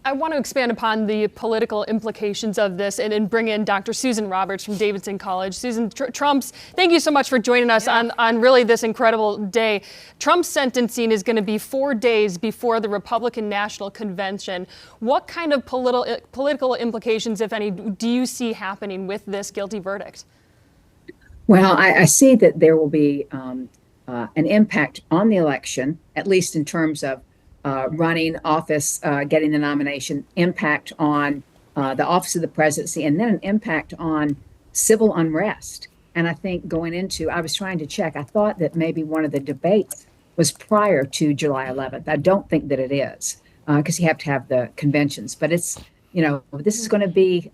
I want to expand upon the political implications of this and bring in Dr. Susan Roberts from Davidson College. Susan, Trump's, thank you so much for joining us on really this incredible day. Trump's sentencing is going to be 4 days before the Republican National Convention. What kind of political implications, if any, do you see happening with this guilty verdict? Well, I see that there will be an impact on the election, at least in terms of running office, getting the nomination, impact on the office of the presidency, and then an impact on civil unrest. And I think going into, I was trying to check, I thought that maybe one of the debates was prior to July 11th. I don't think that it is, because you have to have the conventions. But it's, this is going to be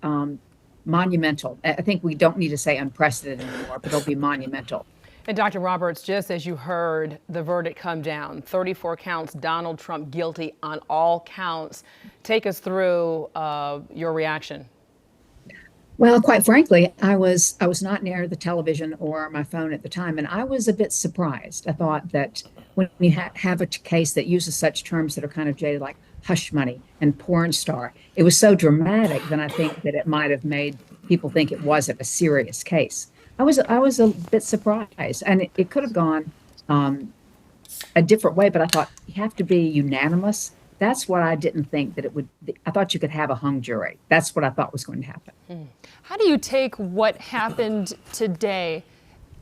monumental. I think we don't need to say unprecedented anymore, but it'll be monumental. And Dr. Roberts, just as you heard the verdict come down, 34 counts, Donald Trump guilty on all counts. Take us through your reaction. Well, quite frankly, I was not near the television or my phone at the time, and I was a bit surprised. I thought that when you have a case that uses such terms that are kind of jaded, like hush money and porn star, it was so dramatic that I think that it might have made people think it wasn't a serious case. I was a bit surprised, and it could have gone a different way, but I thought you have to be unanimous. That's what I didn't think that it would. I thought you could have a hung jury. That's what I thought was going to happen. How do you take what happened today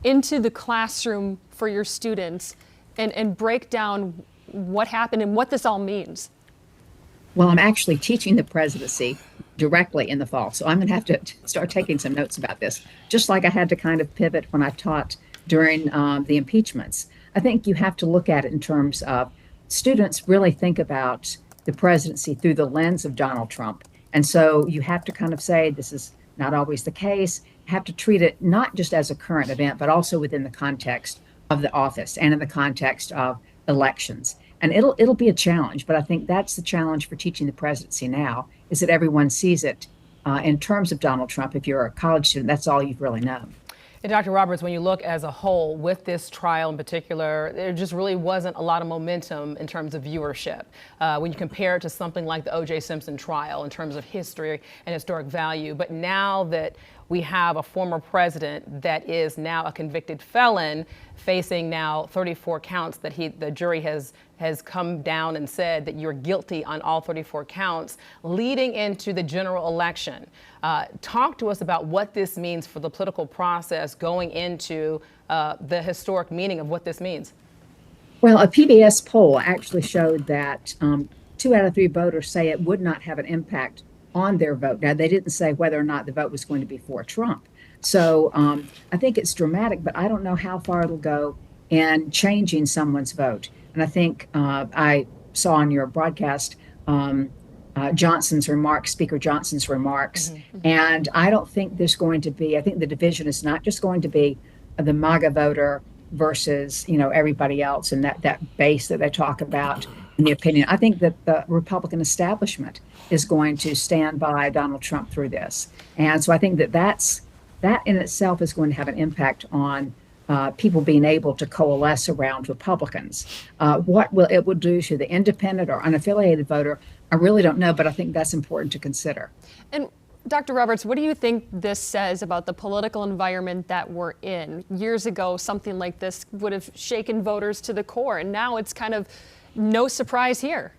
into the classroom for your students and break down what happened and what this all means? Well, I'm actually teaching the presidency directly in the fall, so I'm going to have to start taking some notes about this, just like I had to kind of pivot when I taught during the impeachments. I think you have to look at it in terms of students really think about the presidency through the lens of Donald Trump. And so you have to kind of say this is not always the case. You have to treat it not just as a current event, but also within the context of the office and in the context of elections. And it'll be a challenge, but I think that's the challenge for teaching the presidency now, is that everyone sees it in terms of Donald Trump. If you're a college student, that's all you've really known. And Dr. Roberts, when you look as a whole with this trial in particular, there just really wasn't a lot of momentum in terms of viewership. When you compare it to something like the O.J. Simpson trial in terms of history and historic value. But now that we have a former president that is now a convicted felon facing now 34 counts that the jury has come down and said that you're guilty on all 34 counts leading into the general election. Talk to us about what this means for the political process going into the historic meaning of what this means. Well, a PBS poll actually showed that 2 out of 3 voters say it would not have an impact on their vote. Now, they didn't say whether or not the vote was going to be for Trump. So I think it's dramatic, but I don't know how far it'll go in changing someone's vote. And I think I saw on your broadcast Johnson's remarks, Speaker Johnson's remarks, and I don't think there's going to be, I think the division is not just going to be the MAGA voter versus, everybody else and that base that they talk about in the opinion. I think that the Republican establishment is going to stand by Donald Trump through this. And so I think that in itself is going to have an impact on people being able to coalesce around Republicans. What it will do to the independent or unaffiliated voter, I really don't know, but I think that's important to consider. And Dr. Roberts, what do you think this says about the political environment that we're in? Years ago, something like this would have shaken voters to the core, and now it's kind of no surprise here.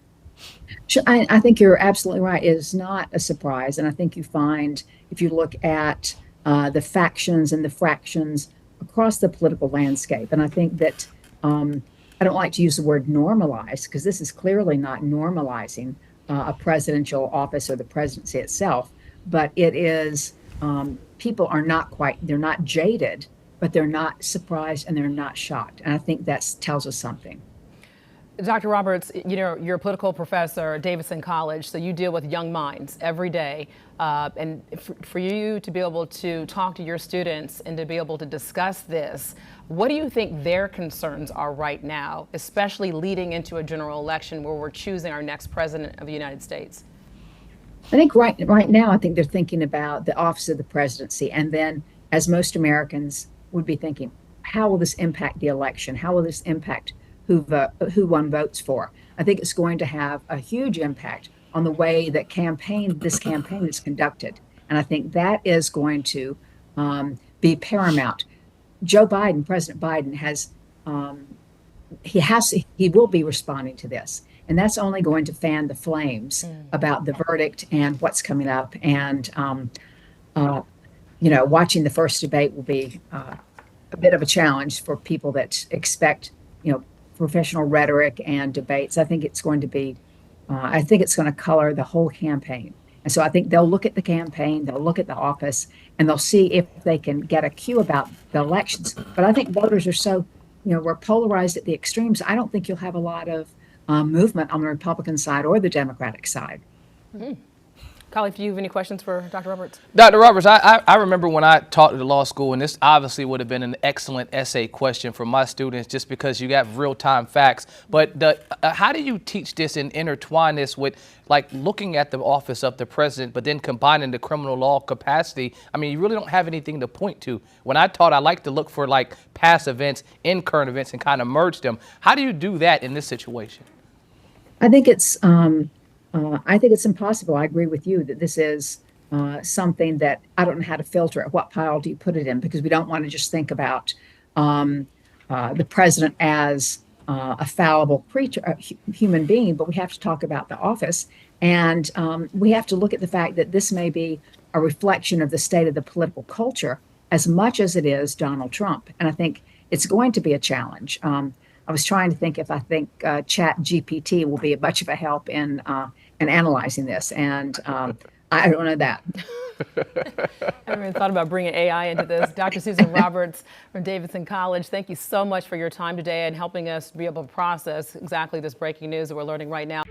Sure, I think you're absolutely right. It is not a surprise. And I think you find, if you look at the factions and the fractions across the political landscape, and I think that I don't like to use the word normalize, because this is clearly not normalizing a presidential office or the presidency itself, but it is, people are they're not jaded, but they're not surprised and they're not shocked. And I think that tells us something. Dr. Roberts, you're a political professor at Davidson College, so you deal with young minds every day. And for you to be able to talk to your students and to be able to discuss this, what do you think their concerns are right now, especially leading into a general election where we're choosing our next president of the United States? I think right now, I think they're thinking about the office of the presidency. And then, as most Americans would be thinking, how will this impact the election? How will this impact who one votes for? I think it's going to have a huge impact on the way that this campaign is conducted. And I think that is going to be paramount. President Biden he will be responding to this. And that's only going to fan the flames about the verdict and what's coming up. And, watching the first debate will be a bit of a challenge for people that expect, professional rhetoric and debates. I think it's going to color the whole campaign. And so I think they'll look at the campaign, they'll look at the office, and they'll see if they can get a cue about the elections. But I think voters are so, we're polarized at the extremes. I don't think you'll have a lot of movement on the Republican side or the Democratic side. Colleague, do you have any questions for Dr. Roberts? Dr. Roberts, I remember when I taught at the law school, and this obviously would have been an excellent essay question for my students just because you got real-time facts. But how do you teach this and intertwine this with like looking at the office of the president, but then combining the criminal law capacity? I mean, you really don't have anything to point to. When I taught, I like to look for like past events in current events and kind of merge them. How do you do that in this situation? I think it's impossible. I agree with you that this is something that I don't know how to filter it. What pile do you put it in? Because we don't want to just think about the president as a fallible creature, a human being, but we have to talk about the office. And we have to look at the fact that this may be a reflection of the state of the political culture as much as it is Donald Trump. And I think it's going to be a challenge. I was trying to think if I think Chat GPT will be much of a help in analyzing this, and I don't know that. I haven't even thought about bringing AI into this. Dr. Susan Roberts from Davidson College, thank you so much for your time today and helping us be able to process exactly this breaking news that we're learning right now.